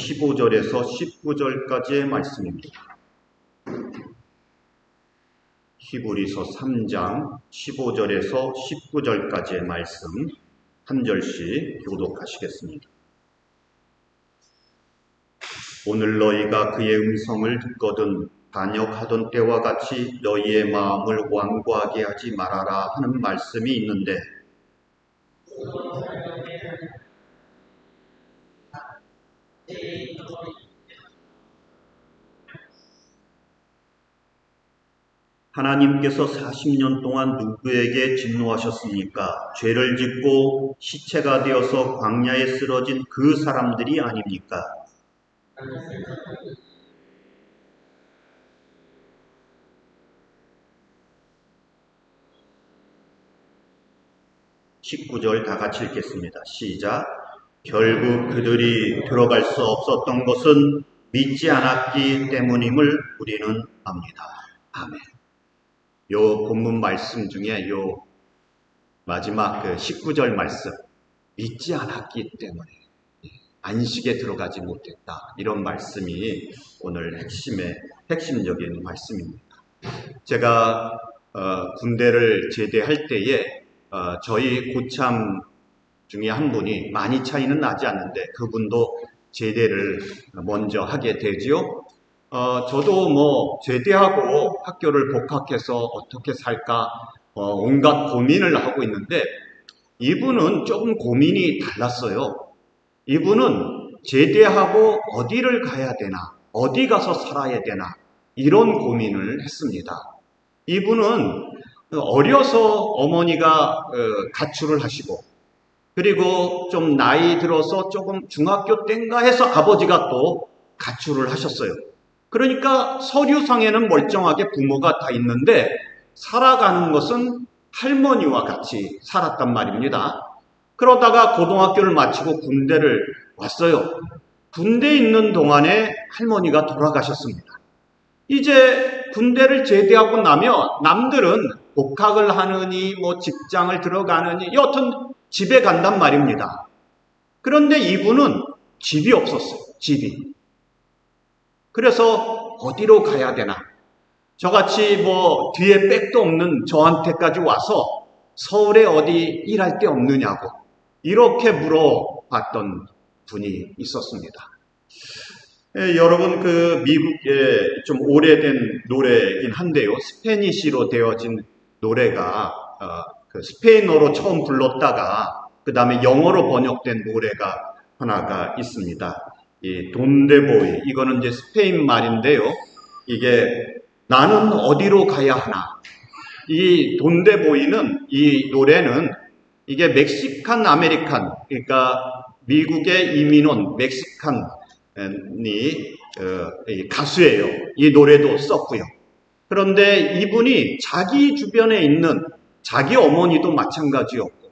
15절에서 19절까지의 말씀입니다. 히브리서 3장 15절에서 19절까지의 말씀 한 절씩 교독하시겠습니다. 오늘 너희가 그의 음성을 듣거든 반역하던 때와 같이 너희의 마음을 완고하게 하지 말아라 하는 말씀이 있는데, 하나님께서 40년 동안 누구에게 진노하셨습니까? 죄를 짓고 시체가 되어서 광야에 쓰러진 그 사람들이 아닙니까? 19절 다 같이 읽겠습니다. 시작. 결국 그들이 들어갈 수 없었던 것은 믿지 않았기 때문임을 우리는 압니다. 아멘. 요 본문 말씀 중에 요 마지막 19절 말씀, 믿지 않았기 때문에 안식에 들어가지 못했다, 이런 말씀이 오늘 핵심적인 말씀입니다. 제가 군대를 제대할 때에 저희 고참 중에 한 분이, 많이 차이는 나지 않는데 그분도 제대를 먼저 하게 되지요. 저도 제대하고 학교를 복학해서 어떻게 살까 온갖 고민을 하고 있는데, 이분은 조금 고민이 달랐어요. 이분은 제대하고 어디를 가야 되나, 어디 가서 살아야 되나, 이런 고민을 했습니다. 이분은 어려서 어머니가 가출을 하시고, 그리고 좀 나이 들어서 조금 중학교 땐가 해서 아버지가 또 가출을 하셨어요. 그러니까 서류상에는 멀쩡하게 부모가 다 있는데 살아가는 것은 할머니와 같이 살았단 말입니다. 그러다가 고등학교를 마치고 군대를 왔어요. 군대에 있는 동안에 할머니가 돌아가셨습니다. 이제 군대를 제대하고 나면 남들은 복학을 하느니 직장을 들어가느니 여튼 집에 간단 말입니다. 그런데 이분은 집이 없었어요. 집이. 그래서 어디로 가야 되나? 저같이 뒤에 백도 없는 저한테까지 와서 서울에 어디 일할 데 없느냐고 이렇게 물어봤던 분이 있었습니다. 여러분, 미국의 좀 오래된 노래이긴 한데요, 스페니쉬로 되어진 노래가 스페인어로 처음 불렀다가 그 다음에 영어로 번역된 노래가 하나가 있습니다. 이 돈데보이, 이거는 이제 스페인 말인데요, 이게 나는 어디로 가야 하나. 이 돈데보이는, 이 노래는 이게 멕시칸 아메리칸, 그러니까 미국의 이민온 멕시칸이 가수예요. 이 노래도 썼고요. 그런데 이분이 자기 주변에 있는 자기 어머니도 마찬가지였고,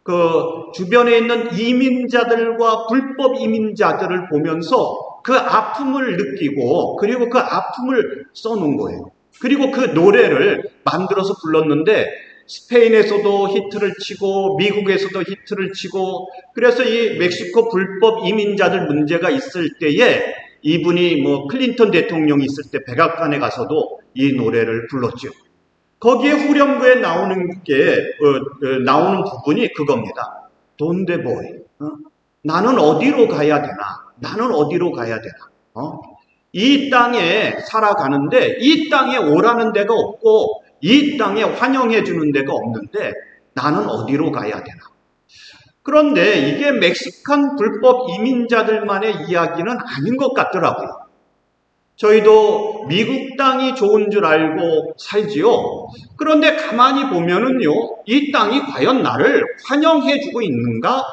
그 주변에 있는 이민자들과 불법 이민자들을 보면서 그 아픔을 느끼고, 그리고 그 아픔을 써놓은 거예요. 그리고 그 노래를 만들어서 불렀는데 스페인에서도 히트를 치고 미국에서도 히트를 치고, 그래서 이 멕시코 불법 이민자들 문제가 있을 때에 이분이 클린턴 대통령이 있을 때 백악관에 가서도 이 노래를 불렀죠. 거기에 후렴구에 나오는 부분이 그겁니다. 돈데보이, 나는 어디로 가야 되나? 나는 어디로 가야 되나? 이 땅에 살아가는데 이 땅에 오라는 데가 없고 이 땅에 환영해 주는 데가 없는데 나는 어디로 가야 되나? 그런데 이게 멕시칸 불법 이민자들만의 이야기는 아닌 것 같더라고요. 저희도 미국 땅이 좋은 줄 알고 살지요. 그런데 가만히 보면은요, 이 땅이 과연 나를 환영해 주고 있는가?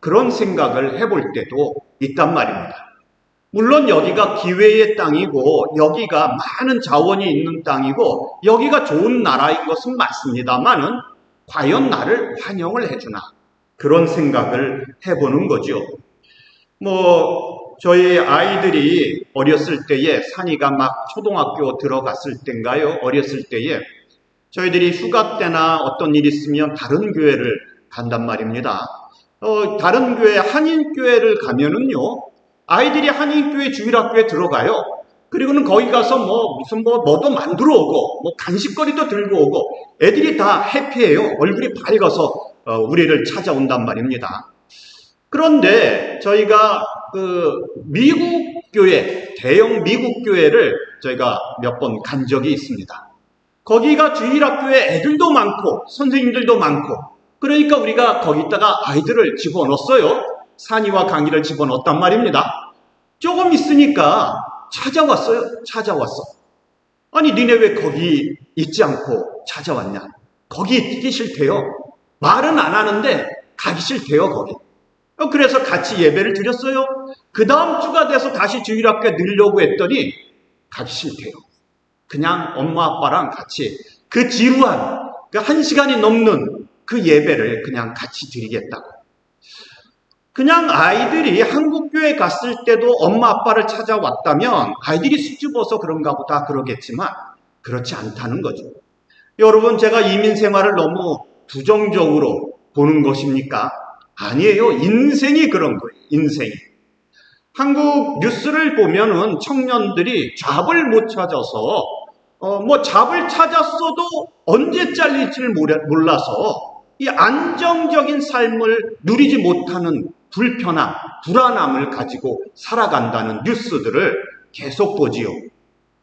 그런 생각을 해볼 때도 있단 말입니다. 물론 여기가 기회의 땅이고 여기가 많은 자원이 있는 땅이고 여기가 좋은 나라인 것은 맞습니다만은 과연 나를 환영을 해주나? 그런 생각을 해보는 거죠. 저희 아이들이 어렸을 때에, 산이가 막 초등학교 들어갔을 때인가요? 어렸을 때에 저희들이 휴가 때나 어떤 일이 있으면 다른 교회를 간단 말입니다. 다른 교회, 한인교회를 가면은요, 아이들이 한인교회 주일학교에 들어가요. 그리고는 거기 가서 뭐도 만들어 오고, 간식거리도 들고 오고, 애들이 다 해피해요. 얼굴이 밝아서, 우리를 찾아온단 말입니다. 그런데 저희가 미국 교회, 대형 미국 교회를 저희가 몇 번 간 적이 있습니다. 거기가 주일학교에 애들도 많고, 선생님들도 많고, 그러니까 우리가 거기다가 아이들을 집어넣었어요. 산이와 강이를 집어넣었단 말입니다. 조금 있으니까 찾아왔어. 아니, 니네 왜 거기 있지 않고 찾아왔냐? 거기 있기 싫대요. 말은 안 하는데 가기 싫대요, 거기. 그래서 같이 예배를 드렸어요. 그 다음 주가 돼서 다시 주일학교에 넣으려고 했더니 가기 싫대요. 그냥 엄마 아빠랑 같이 그 지루한 그 1시간이 넘는 그 예배를 그냥 같이 드리겠다고. 그냥 아이들이 한국교회 갔을 때도 엄마 아빠를 찾아왔다면 아이들이 수줍어서 그런가 보다 그러겠지만 그렇지 않다는 거죠. 여러분, 제가 이민 생활을 너무 부정적으로 보는 것입니까? 아니에요. 인생이 그런 거예요. 인생이. 한국 뉴스를 보면은 청년들이 잡을 못 찾아서 잡을 찾았어도 언제 잘릴지를 몰라서 이 안정적인 삶을 누리지 못하는 불편함, 불안함을 가지고 살아간다는 뉴스들을 계속 보지요.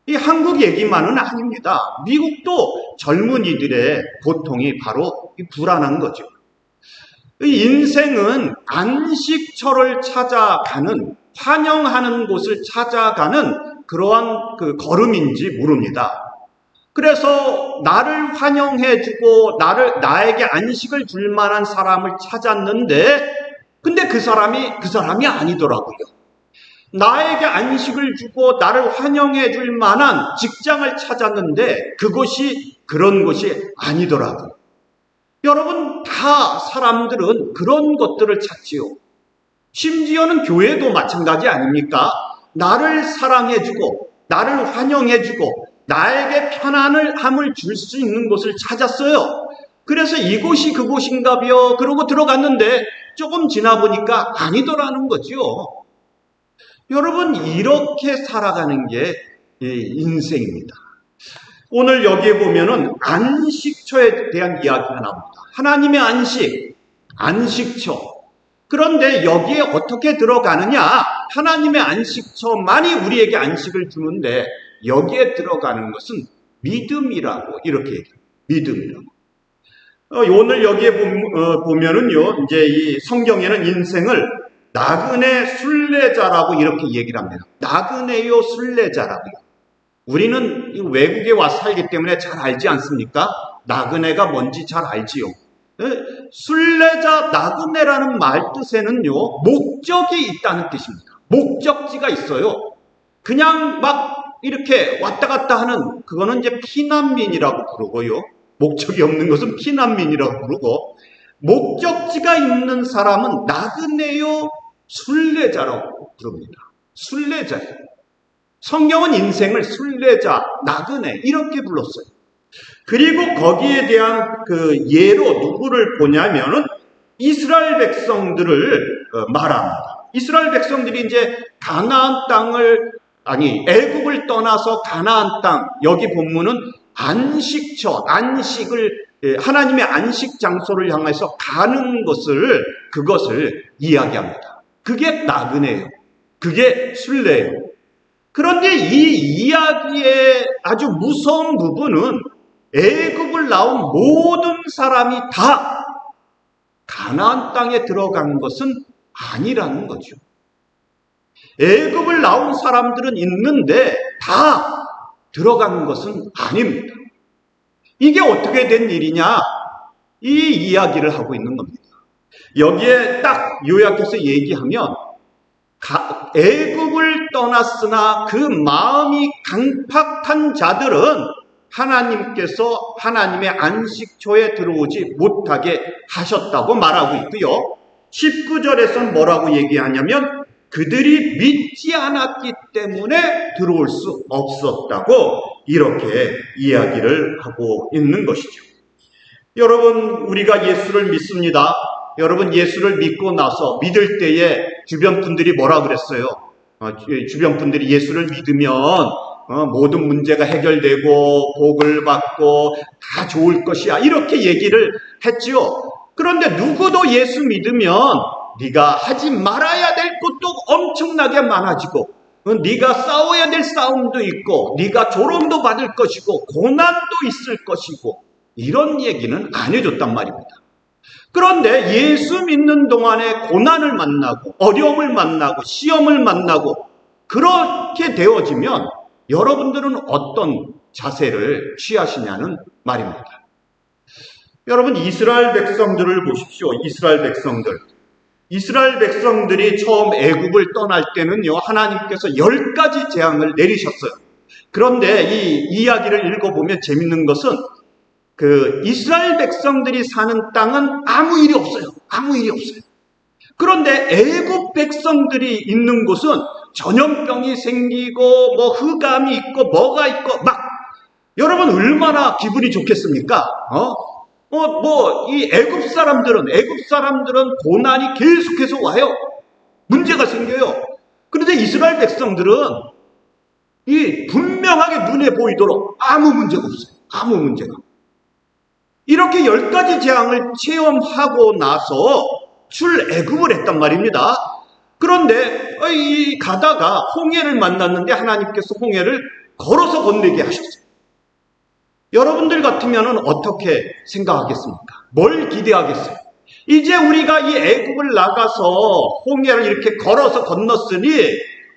이 한국 얘기만은 아닙니다. 미국도 젊은이들의 고통이 바로 이 불안한 거죠. 이 인생은 안식처를 찾아가는, 환영하는 곳을 찾아가는 그러한 그 걸음인지 모릅니다. 그래서 나를 환영해주고 나에게 안식을 줄 만한 사람을 찾았는데, 근데 그 사람이 아니더라고요. 나에게 안식을 주고 나를 환영해 줄 만한 직장을 찾았는데 그것이 그런 것이 아니더라고요. 여러분, 다 사람들은 그런 것들을 찾지요. 심지어는 교회도 마찬가지 아닙니까? 나를 사랑해주고 나를 환영해주고 나에게 편안함을 줄 수 있는 곳을 찾았어요. 그래서 이곳이 그곳인가벼 그러고 들어갔는데 조금 지나 보니까 아니더라는 거죠. 여러분, 이렇게 살아가는 게 인생입니다. 오늘 여기에 보면은 안식처에 대한 이야기가 나옵니다. 하나님의 안식처. 그런데 여기에 어떻게 들어가느냐? 하나님의 안식처만이 우리에게 안식을 주는데 여기에 들어가는 것은 믿음이라고 이렇게 얘기해요. 믿음이라고. 오늘 여기에 보면은요, 이제 이 성경에는 인생을 나그네 순례자라고 이렇게 얘기를 합니다. 나그네요 순례자라고요. 우리는 외국에 와서 살기 때문에 잘 알지 않습니까? 나그네가 뭔지 잘 알지요. 순례자, 나그네라는 말 뜻에는요, 목적이 있다는 뜻입니다. 목적지가 있어요. 그냥 막 이렇게 왔다 갔다 하는, 그거는 이제 피난민이라고 부르고요. 목적이 없는 것은 피난민이라고 부르고, 목적지가 있는 사람은 나그네요 순례자라고 부릅니다. 순례자예요. 성경은 인생을 순례자, 나그네 이렇게 불렀어요. 그리고 거기에 대한 그 예로 누구를 보냐면은 이스라엘 백성들을 말합니다. 이스라엘 백성들이 이제 애굽을 떠나서 가나안 땅, 여기 본문은 안식을 하나님의 안식 장소를 향해서 가는 그것을 이야기합니다. 그게 나그네예요. 그게 순례예요. 그런데 이 이야기의 아주 무서운 부분은 애굽을 나온 모든 사람이 다 가나안 땅에 들어간 것은 아니라는 거죠. 애굽을 나온 사람들은 있는데 다 들어간 것은 아닙니다. 이게 어떻게 된 일이냐? 이 이야기를 하고 있는 겁니다. 여기에 딱 요약해서 얘기하면 애굽을 떠났으나 그 마음이 강팍한 자들은 하나님께서 하나님의 안식처에 들어오지 못하게 하셨다고 말하고 있고요. 19절에서는 뭐라고 얘기하냐면 그들이 믿지 않았기 때문에 들어올 수 없었다고 이렇게 이야기를 하고 있는 것이죠. 여러분, 우리가 예수를 믿습니다. 여러분, 예수를 믿고 나서 믿을 때에 주변 분들이 뭐라 그랬어요? 주변 분들이 예수를 믿으면 모든 문제가 해결되고 복을 받고 다 좋을 것이야, 이렇게 얘기를 했지요. 그런데 누구도 예수 믿으면 네가 하지 말아야 될 것도 엄청나게 많아지고, 네가 싸워야 될 싸움도 있고, 네가 조롱도 받을 것이고 고난도 있을 것이고, 이런 얘기는 안 해줬단 말입니다. 그런데 예수 믿는 동안에 고난을 만나고 어려움을 만나고 시험을 만나고 그렇게 되어지면 여러분들은 어떤 자세를 취하시냐는 말입니다. 여러분, 이스라엘 백성들을 보십시오. 이스라엘 백성들이 처음 애굽을 떠날 때는요, 하나님께서 10가지 재앙을 내리셨어요. 그런데 이 이야기를 읽어보면 재밌는 것은 이스라엘 백성들이 사는 땅은 아무 일이 없어요. 그런데 애굽 백성들이 있는 곳은 전염병이 생기고 흑암이 있고 뭐가 있고 여러분 얼마나 기분이 좋겠습니까? 이 애굽 사람들은 고난이 계속해서 와요. 문제가 생겨요. 그런데 이스라엘 백성들은 분명하게 눈에 보이도록 아무 문제가 없어요. 이렇게 10가지 재앙을 체험하고 나서 출애굽을 했단 말입니다. 그런데 가다가 홍해를 만났는데 하나님께서 홍해를 걸어서 건너게 하셨어요. 여러분들 같으면 어떻게 생각하겠습니까? 뭘 기대하겠어요? 이제 우리가 이 애굽을 나가서 홍해를 이렇게 걸어서 건넜으니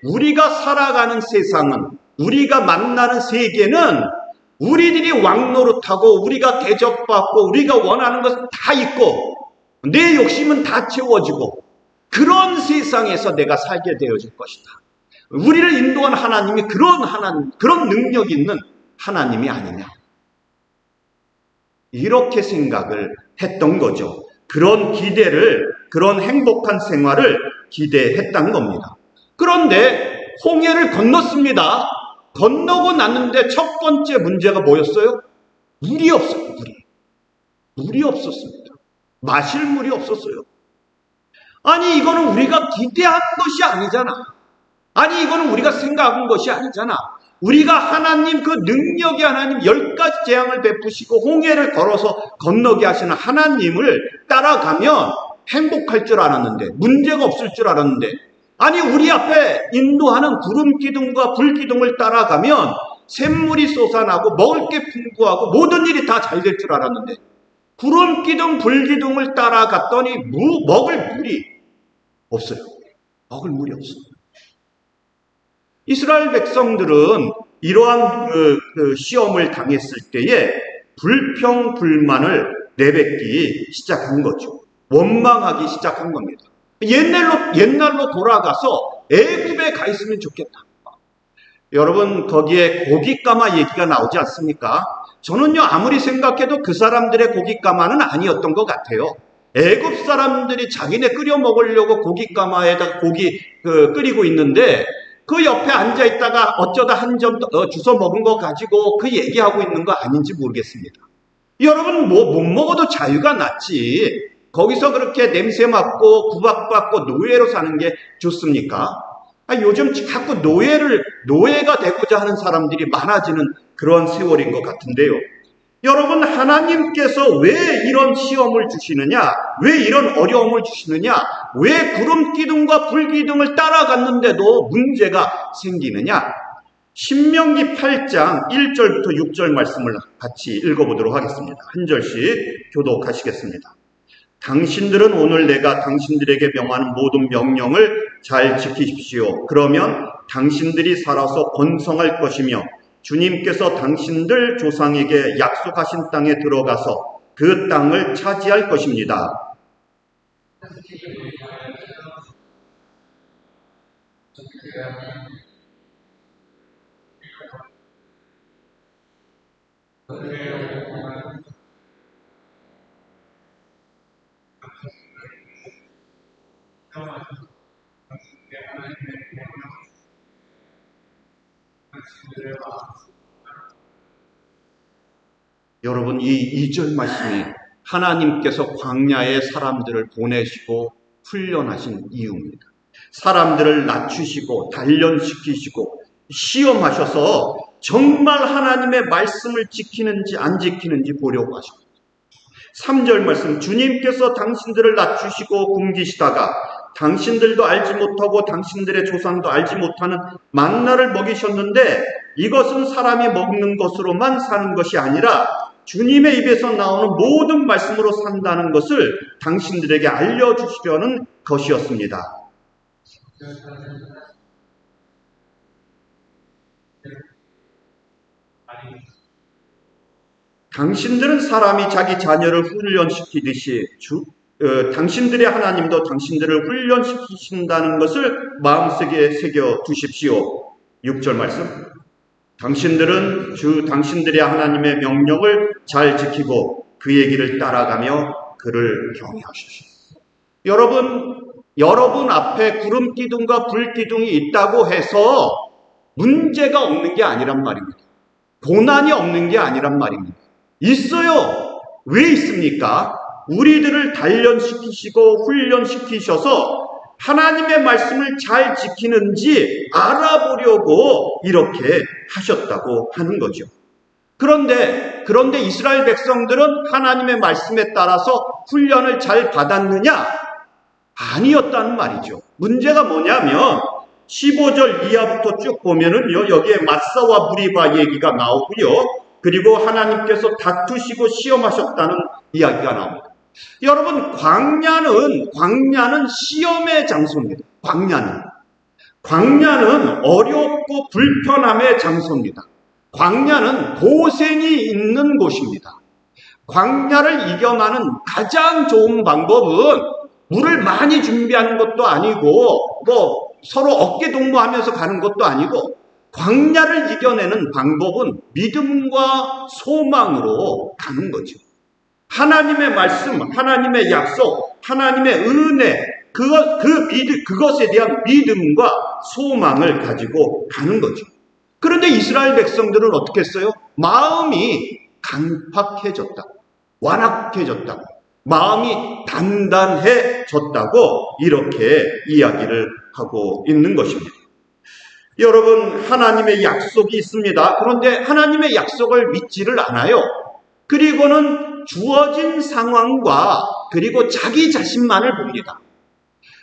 우리가 살아가는 세상은, 우리가 만나는 세계는 우리들이 왕노릇하고 우리가 대접받고 우리가 원하는 것은 다 있고 내 욕심은 다 채워지고 그런 세상에서 내가 살게 되어질 것이다. 우리를 인도한 하나님이 그런 능력 있는 하나님이 아니냐, 이렇게 생각을 했던 거죠. 그런 행복한 생활을 기대했다는 겁니다. 그런데 홍해를 건넜습니다. 건너고 났는데 첫 번째 문제가 뭐였어요? 물이 없어요. 물이 없었습니다. 마실 물이 없었어요. 아니, 이거는 우리가 기대한 것이 아니잖아. 아니, 이거는 우리가 생각한 것이 아니잖아. 우리가 하나님, 능력의 하나님, 10가지 재앙을 베푸시고 홍해를 걸어서 건너게 하시는 하나님을 따라가면 행복할 줄 알았는데, 문제가 없을 줄 알았는데, 아니, 우리 앞에 인도하는 구름 기둥과 불 기둥을 따라가면 샘물이 솟아나고 먹을 게 풍부하고 모든 일이 다 잘 될 줄 알았는데, 구름 기둥, 불 기둥을 따라갔더니 먹을 물이 없어요. 이스라엘 백성들은 이러한 시험을 당했을 때에 불평불만을 내뱉기 시작한 거죠. 원망하기 시작한 겁니다. 옛날로 돌아가서 애굽에 가 있으면 좋겠다. 여러분, 거기에 고깃가마 얘기가 나오지 않습니까? 저는요, 아무리 생각해도 그 사람들의 고깃가마는 아니었던 것 같아요. 애굽 사람들이 자기네 끓여 먹으려고 고깃가마에다가 고기 끓이고 있는데 그 옆에 앉아 있다가 어쩌다 한 점 주워 먹은 거 가지고 얘기하고 있는 거 아닌지 모르겠습니다. 여러분, 못 먹어도 자유가 낫지. 거기서 그렇게 냄새 맡고 구박받고 노예로 사는 게 좋습니까? 요즘 자꾸 노예가 되고자 하는 사람들이 많아지는 그런 세월인 것 같은데요. 여러분, 하나님께서 왜 이런 시험을 주시느냐? 왜 이런 어려움을 주시느냐? 왜 구름 기둥과 불 기둥을 따라갔는데도 문제가 생기느냐? 신명기 8장 1절부터 6절 말씀을 같이 읽어보도록 하겠습니다. 한 절씩 교독하시겠습니다. 당신들은 오늘 내가 당신들에게 명하는 모든 명령을 잘 지키십시오. 그러면 당신들이 살아서 번성할 것이며 주님께서 당신들 조상에게 약속하신 땅에 들어가서 그 땅을 차지할 것입니다. 여러분, 이 2절 말씀이 하나님께서 광야에 사람들을 보내시고 훈련하신 이유입니다. 사람들을 낮추시고 단련시키시고 시험하셔서 정말 하나님의 말씀을 지키는지 안 지키는지 보려고 하십니다. 3절 말씀, 주님께서 당신들을 낮추시고 굶기시다가 당신들도 알지 못하고 당신들의 조상도 알지 못하는 만나를 먹이셨는데 이것은 사람이 먹는 것으로만 사는 것이 아니라 주님의 입에서 나오는 모든 말씀으로 산다는 것을 당신들에게 알려주시려는 것이었습니다. 당신들은 사람이 자기 자녀를 훈련시키듯이 당신들의 하나님도 당신들을 훈련시키신다는 것을 마음속에 새겨 두십시오. 6절 말씀, 당신들은 당신들의 하나님의 명령을 잘 지키고 그의 길을 따라가며 그를 경외하십시오. 여러분 앞에 구름 기둥과 불 기둥이 있다고 해서 문제가 없는 게 아니란 말입니다. 고난이 없는 게 아니란 말입니다. 있어요. 왜 있습니까? 우리들을 단련시키시고 훈련시키셔서 하나님의 말씀을 잘 지키는지 알아보려고 이렇게 하셨다고 하는 거죠. 그런데 이스라엘 백성들은 하나님의 말씀에 따라서 훈련을 잘 받았느냐? 아니었다는 말이죠. 문제가 뭐냐면 15절 이하부터 쭉 보면은요, 여기에 마사와 무리바 얘기가 나오고요. 그리고 하나님께서 다투시고 시험하셨다는 이야기가 나옵니다. 여러분, 광야는 시험의 장소입니다. 광야는 어렵고 불편함의 장소입니다. 광야는 고생이 있는 곳입니다. 광야를 이겨가는 가장 좋은 방법은 물을 많이 준비하는 것도 아니고 서로 어깨 동무하면서 가는 것도 아니고 광야를 이겨내는 방법은 믿음과 소망으로 가는 거죠. 하나님의 말씀, 하나님의 약속, 하나님의 은혜, 그것에 대한 믿음과 소망을 가지고 가는 거죠. 그런데 이스라엘 백성들은 어떻게 했어요? 마음이 강팍해졌다, 완악해졌다, 마음이 단단해졌다고 이렇게 이야기를 하고 있는 것입니다. 여러분, 하나님의 약속이 있습니다. 그런데 하나님의 약속을 믿지를 않아요. 그리고는 주어진 상황과 그리고 자기 자신만을 봅니다.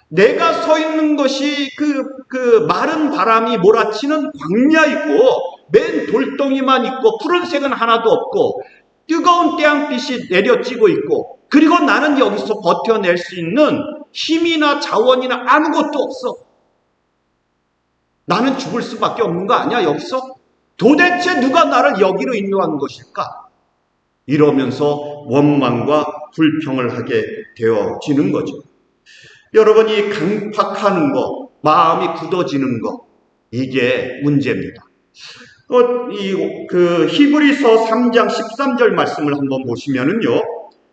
내가 서 있는 것이 그 마른 바람이 몰아치는 광야이고 맨 돌덩이만 있고 푸른색은 하나도 없고 뜨거운 태양빛이 내려지고 있고 그리고 나는 여기서 버텨낼 수 있는 힘이나 자원이나 아무것도 없어. 나는 죽을 수밖에 없는 거 아니야, 여기서? 도대체 누가 나를 여기로 인도한 것일까? 이러면서 원망과 불평을 하게 되어지는 거죠. 여러분이 강팍하는 거, 마음이 굳어지는 거, 이게 문제입니다. 히브리서 3장 13절 말씀을 한번 보시면은요,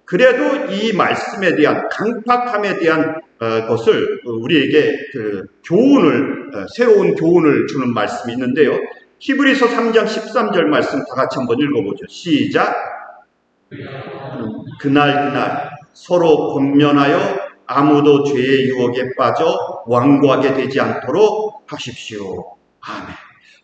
그래도 이 말씀에 대한 강팍함에 대한 것을 우리에게 새로운 교훈을 주는 말씀이 있는데요. 히브리서 3장 13절 말씀 다 같이 한번 읽어보죠. 시작. 그날 서로 권면하여 아무도 죄의 유혹에 빠져 완고하게 되지 않도록 하십시오. 아멘.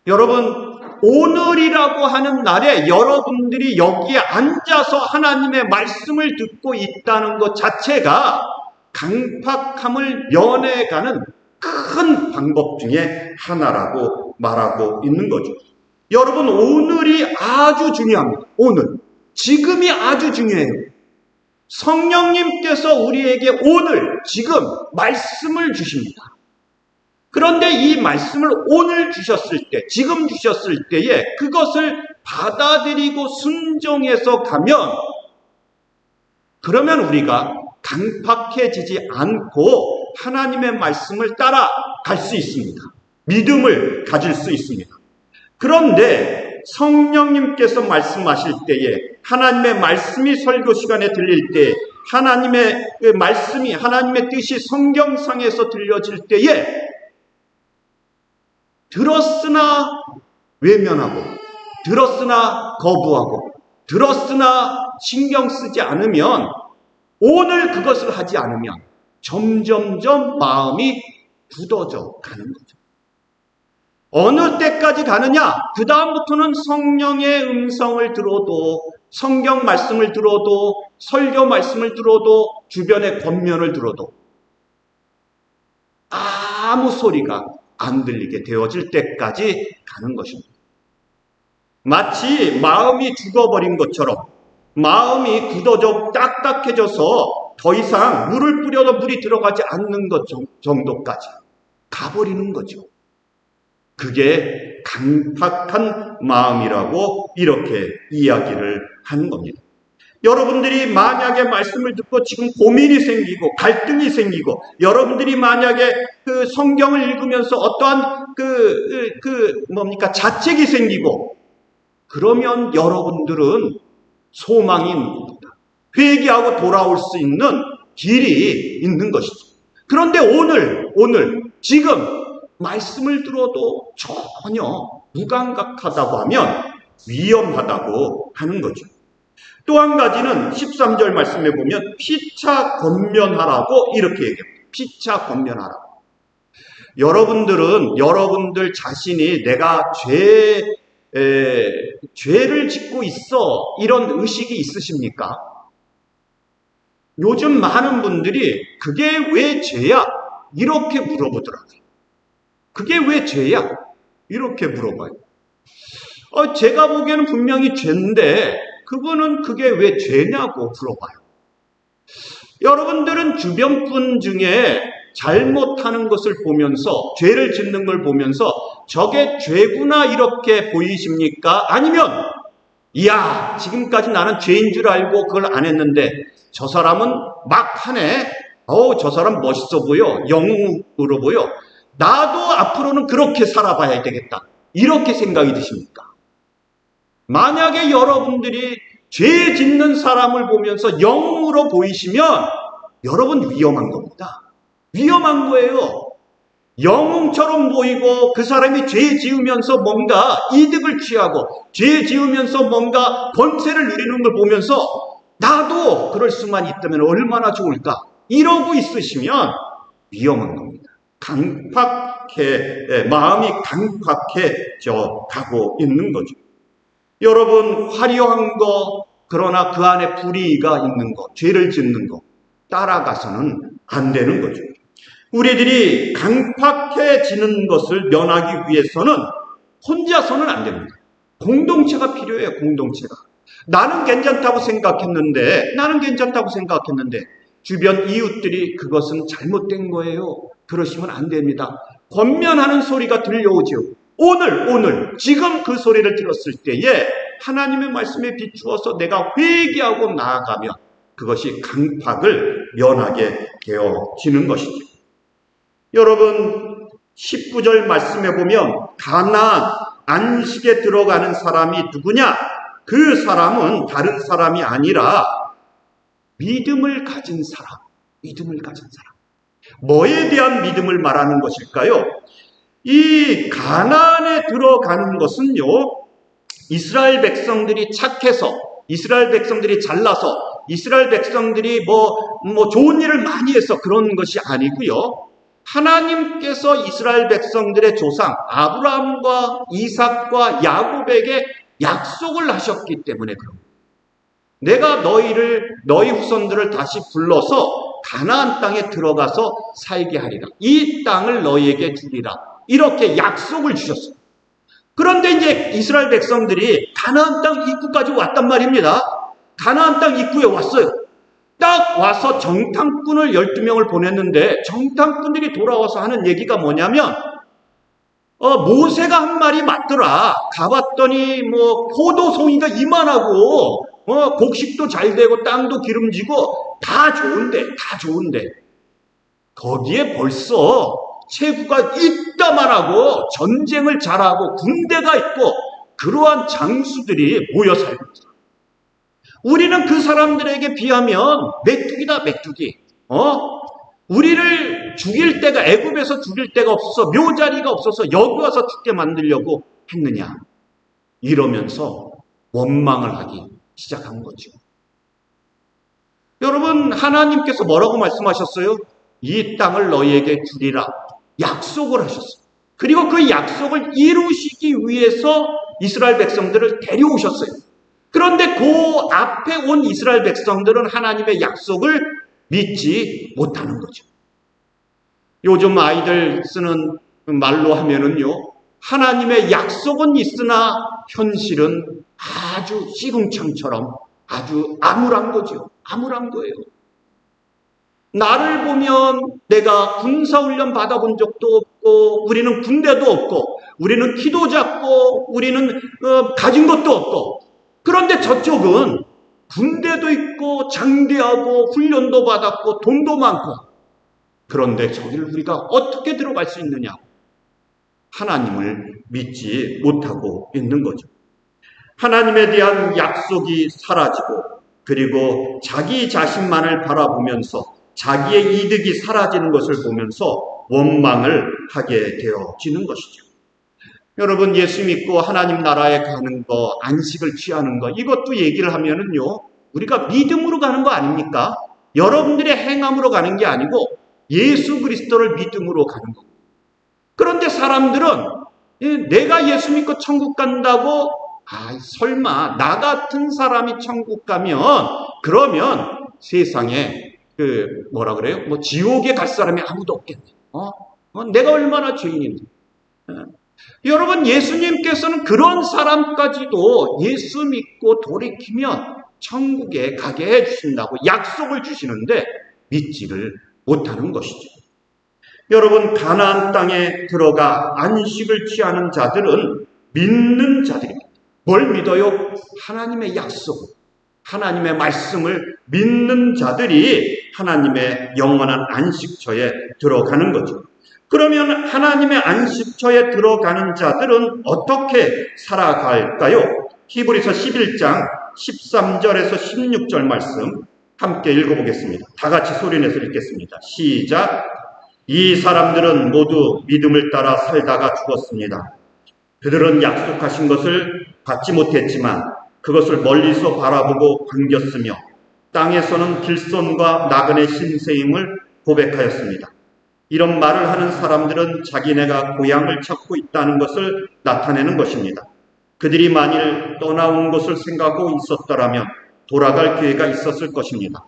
여러분, 오늘이라고 하는 날에 여러분들이 여기에 앉아서 하나님의 말씀을 듣고 있다는 것 자체가 강팍함을 면해가는 큰 방법 중에 하나라고 말하고 있는 거죠. 여러분, 오늘이 아주 중요합니다. 지금이 아주 중요해요. 성령님께서 우리에게 지금 말씀을 주십니다. 그런데 이 말씀을 오늘 주셨을 때, 지금 주셨을 때에 그것을 받아들이고 순종해서 가면, 그러면 우리가 강팍해지지 않고 하나님의 말씀을 따라갈 수 있습니다. 믿음을 가질 수 있습니다. 그런데 성령님께서 말씀하실 때에, 하나님의 말씀이 설교 시간에 들릴 때, 하나님의 말씀이, 하나님의 뜻이 성경상에서 들려질 때에 들었으나 외면하고, 들었으나 거부하고, 들었으나 신경 쓰지 않으면, 오늘 그것을 하지 않으면 점점점 마음이 굳어져 가는 거죠. 어느 때까지 가느냐? 그 다음부터는 성령의 음성을 들어도, 성경 말씀을 들어도, 설교 말씀을 들어도, 주변의 권면을 들어도 아무 소리가 안 들리게 되어질 때까지 가는 것입니다. 마치 마음이 죽어버린 것처럼, 마음이 굳어져 딱딱해져서 더 이상 물을 뿌려도 물이 들어가지 않는 것 정도까지 가버리는 거죠. 그게 강팍한 마음이라고 이렇게 이야기를 하는 겁니다. 여러분들이 만약에 말씀을 듣고 지금 고민이 생기고 갈등이 생기고, 여러분들이 만약에 그 성경을 읽으면서 어떠한 자책이 생기고, 그러면 여러분들은 소망이 있는 겁니다. 회개하고 돌아올 수 있는 길이 있는 것이죠. 그런데 오늘 지금 말씀을 들어도 전혀 무감각하다고 하면 위험하다고 하는 거죠. 또 한 가지는 13절 말씀에 보면 피차 권면하라고 이렇게 얘기합니다. 피차 권면하라고. 여러분들 자신이 내가 죄를 짓고 있어, 이런 의식이 있으십니까? 요즘 많은 분들이 그게 왜 죄야? 이렇게 물어보더라고요. 그게 왜 죄야? 이렇게 물어봐요. 제가 보기에는 분명히 죄인데 그분은 그게 왜 죄냐고 물어봐요. 여러분들은 주변 분 중에 잘못하는 것을 보면서, 죄를 짓는 걸 보면서 저게 죄구나 이렇게 보이십니까? 아니면 이야, 지금까지 나는 죄인 줄 알고 그걸 안 했는데 저 사람은 막 하네. 저 사람 멋있어 보여. 영웅으로 보여. 나도 앞으로는 그렇게 살아봐야 되겠다. 이렇게 생각이 드십니까? 만약에 여러분들이 죄 짓는 사람을 보면서 영웅으로 보이시면 여러분 위험한 겁니다. 위험한 거예요. 영웅처럼 보이고 그 사람이 죄 지으면서 뭔가 이득을 취하고 죄 지으면서 뭔가 권세를 누리는 걸 보면서 나도 그럴 수만 있다면 얼마나 좋을까, 이러고 있으시면 위험한 겁니다. 마음이 강팍해져 가고 있는 거죠. 여러분, 화려한 거, 그러나 그 안에 불의가 있는 거, 죄를 짓는 거 따라가서는 안 되는 거죠. 우리들이 강팍해지는 것을 면하기 위해서는 혼자서는 안 됩니다. 공동체가 필요해요. 공동체가. 나는 괜찮다고 생각했는데 주변 이웃들이 그것은 잘못된 거예요. 그러시면 안 됩니다. 권면하는 소리가 들려오죠. 오늘 지금 그 소리를 들었을 때에 하나님의 말씀에 비추어서 내가 회개하고 나아가면 그것이 강팍을 면하게 되어지는 것이죠. 여러분, 19절 말씀에 보면 가나안 안식에 들어가는 사람이 누구냐? 그 사람은 다른 사람이 아니라 믿음을 가진 사람. 뭐에 대한 믿음을 말하는 것일까요? 이 가나안에 들어가는 것은요, 이스라엘 백성들이 착해서, 이스라엘 백성들이 잘나서, 이스라엘 백성들이 좋은 일을 많이 해서 그런 것이 아니고요, 하나님께서 이스라엘 백성들의 조상 아브라함과 이삭과 야곱에게 약속을 하셨기 때문에 그럽니다. 내가 너희 후손들을 다시 불러서 가나안 땅에 들어가서 살게 하리라. 이 땅을 너희에게 주리라. 이렇게 약속을 주셨어요. 그런데 이제 이스라엘 백성들이 가나안 땅 입구까지 왔단 말입니다. 가나안 땅 입구에 왔어요. 딱 와서 정탐꾼을 12명을 보냈는데 정탐꾼들이 돌아와서 하는 얘기가 뭐냐면 모세가 한 말이 맞더라. 가봤더니 포도송이가 이만하고 곡식도 잘 되고 땅도 기름지고 다 좋은데 거기에 벌써 체구가 이따만하고 전쟁을 잘하고 군대가 있고 그러한 장수들이 모여 살고 있어요. 우리는 그 사람들에게 비하면 메뚜기다, 메뚜기. 우리를 죽일 데가, 애굽에서 죽일 데가 없어서, 묘자리가 없어서 여기 와서 죽게 만들려고 했느냐, 이러면서 원망을 하기 시작한 거죠. 여러분, 하나님께서 뭐라고 말씀하셨어요? 이 땅을 너희에게 주리라. 약속을 하셨어요. 그리고 그 약속을 이루시기 위해서 이스라엘 백성들을 데려오셨어요. 그런데 그 앞에 온 이스라엘 백성들은 하나님의 약속을 믿지 못하는 거죠. 요즘 아이들 쓰는 말로 하면은요, 하나님의 약속은 있으나 현실은 아주 시궁창처럼 아주 암울한 거죠. 암울한 거예요. 나를 보면 내가 군사훈련 받아본 적도 없고, 우리는 군대도 없고, 우리는 키도 작고, 우리는 가진 것도 없고, 그런데 저쪽은 군대도 있고, 장대하고, 훈련도 받았고, 돈도 많고, 그런데 저기를 우리가 어떻게 들어갈 수 있느냐? 하나님을 믿지 못하고 있는 거죠. 하나님에 대한 약속이 사라지고, 그리고 자기 자신만을 바라보면서 자기의 이득이 사라지는 것을 보면서 원망을 하게 되어지는 것이죠. 여러분, 예수 믿고 하나님 나라에 가는 거, 안식을 취하는 거, 이것도 얘기를 하면은요, 우리가 믿음으로 가는 거 아닙니까? 여러분들의 행함으로 가는 게 아니고 예수 그리스도를 믿음으로 가는 겁니다. 그런데 사람들은 내가 예수 믿고 천국 간다고, 설마 나 같은 사람이 천국 가면 그러면 세상에 지옥에 갈 사람이 아무도 없겠네. 내가 얼마나 죄인인데. 여러분, 예수님께서는 그런 사람까지도 예수 믿고 돌이키면 천국에 가게 해주신다고 약속을 주시는데 믿지를 못하는 것이죠. 여러분, 가나안 땅에 들어가 안식을 취하는 자들은 믿는 자들입니다. 뭘 믿어요? 하나님의 약속, 하나님의 말씀을 믿는 자들이 하나님의 영원한 안식처에 들어가는 거죠. 그러면 하나님의 안식처에 들어가는 자들은 어떻게 살아갈까요? 히브리서 11장 13절에서 16절 말씀 함께 읽어보겠습니다. 다 같이 소리내서 읽겠습니다. 시작. 이 사람들은 모두 믿음을 따라 살다가 죽었습니다. 그들은 약속하신 것을 받지 못했지만 그것을 멀리서 바라보고 반겼으며 땅에서는 길손과 나그네 신세임을 고백하였습니다. 이런 말을 하는 사람들은 자기네가 고향을 찾고 있다는 것을 나타내는 것입니다. 그들이 만일 떠나온 것을 생각하고 있었더라면 돌아갈 기회가 있었을 것입니다.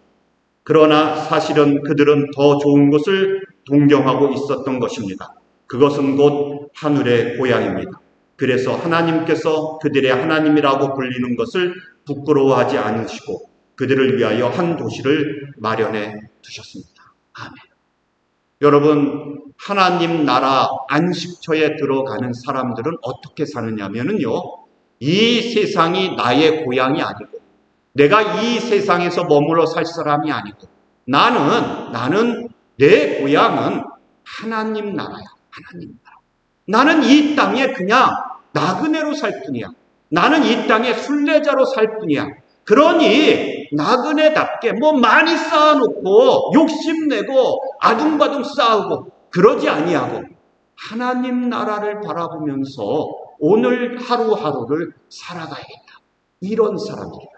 그러나 사실은 그들은 더 좋은 것을 동경하고 있었던 것입니다. 그것은 곧 하늘의 고향입니다. 그래서 하나님께서 그들의 하나님이라고 불리는 것을 부끄러워하지 않으시고 그들을 위하여 한 도시를 마련해 두셨습니다. 아멘. 여러분, 하나님 나라 안식처에 들어가는 사람들은 어떻게 사느냐면요, 이 세상이 나의 고향이 아니고 내가 이 세상에서 머물러 살 사람이 아니고 나는 내 고향은 하나님 나라야. 하나님 나라. 나는 이 땅에 그냥 나그네로 살 뿐이야. 나는 이 땅에 순례자로 살 뿐이야. 그러니 나그네답게 많이 쌓아놓고 욕심내고 아둥바둥 쌓고 그러지 아니하고 하나님 나라를 바라보면서 오늘 하루하루를 살아가야겠다. 이런 사람들이에요.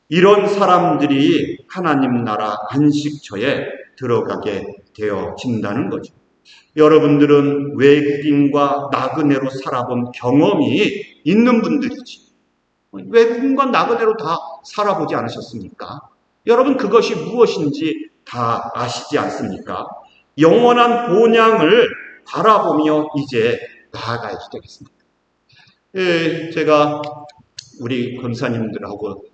이런 사람들이 하나님 나라 안식처에 들어가게 되어진다는 거죠. 여러분들은 외국인과 나그네로 살아본 경험이 있는 분들이지. 외국인과 나그네로 다 살아보지 않으셨습니까? 여러분, 그것이 무엇인지 다 아시지 않습니까? 영원한 본향을 바라보며 이제 나아가야 되겠습니다. 제가 우리 권사님들하고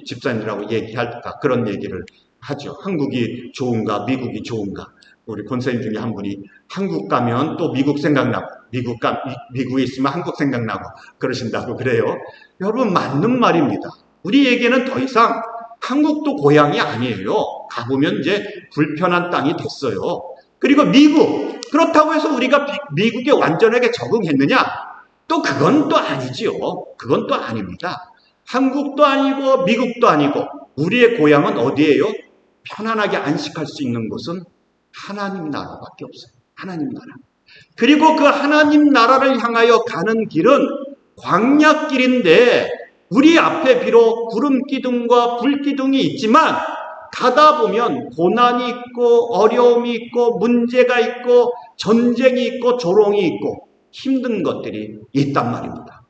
집사님들하고 얘기할 때 그런 얘기를 하죠. 한국이 좋은가 미국이 좋은가. 우리 권사님 중에 한 분이 한국 가면 또 미국 생각나고 미국에 있으면 한국 생각나고 그러신다고 그래요. 여러분, 맞는 말입니다. 우리에게는 더 이상 한국도 고향이 아니에요. 가보면 이제 불편한 땅이 됐어요. 그리고 미국, 그렇다고 해서 우리가 미국에 완전하게 적응했느냐? 또 그건 또 아니지요. 그건 또 아닙니다. 한국도 아니고 미국도 아니고 우리의 고향은 어디예요? 편안하게 안식할 수 있는 곳은 하나님 나라밖에 없어요. 하나님 나라. 그리고 그 하나님 나라를 향하여 가는 길은 광야길인데 우리 앞에 비록 구름 기둥과 불 기둥이 있지만 가다 보면 고난이 있고 어려움이 있고 문제가 있고 전쟁이 있고 조롱이 있고 힘든 것들이 있단 말입니다.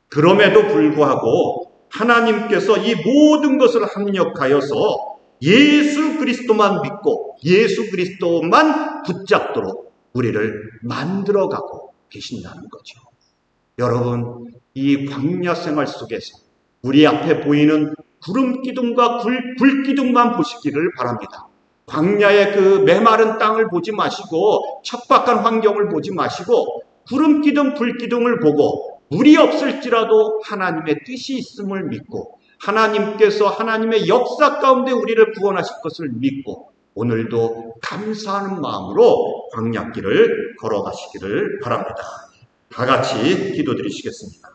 그럼에도 불구하고 하나님께서 이 모든 것을 합력하여서 예수 그리스도만 믿고 예수 그리스도만 붙잡도록 우리를 만들어가고 계신다는 거죠. 여러분, 이 광야 생활 속에서 우리 앞에 보이는 구름 기둥과 불 기둥만 보시기를 바랍니다. 광야의 그 메마른 땅을 보지 마시고 척박한 환경을 보지 마시고 구름 기둥, 불 기둥을 보고 물이 없을지라도 하나님의 뜻이 있음을 믿고 하나님께서 하나님의 역사 가운데 우리를 구원하실 것을 믿고 오늘도 감사하는 마음으로 광야길을 걸어가시기를 바랍니다. 다 같이 기도드리시겠습니다.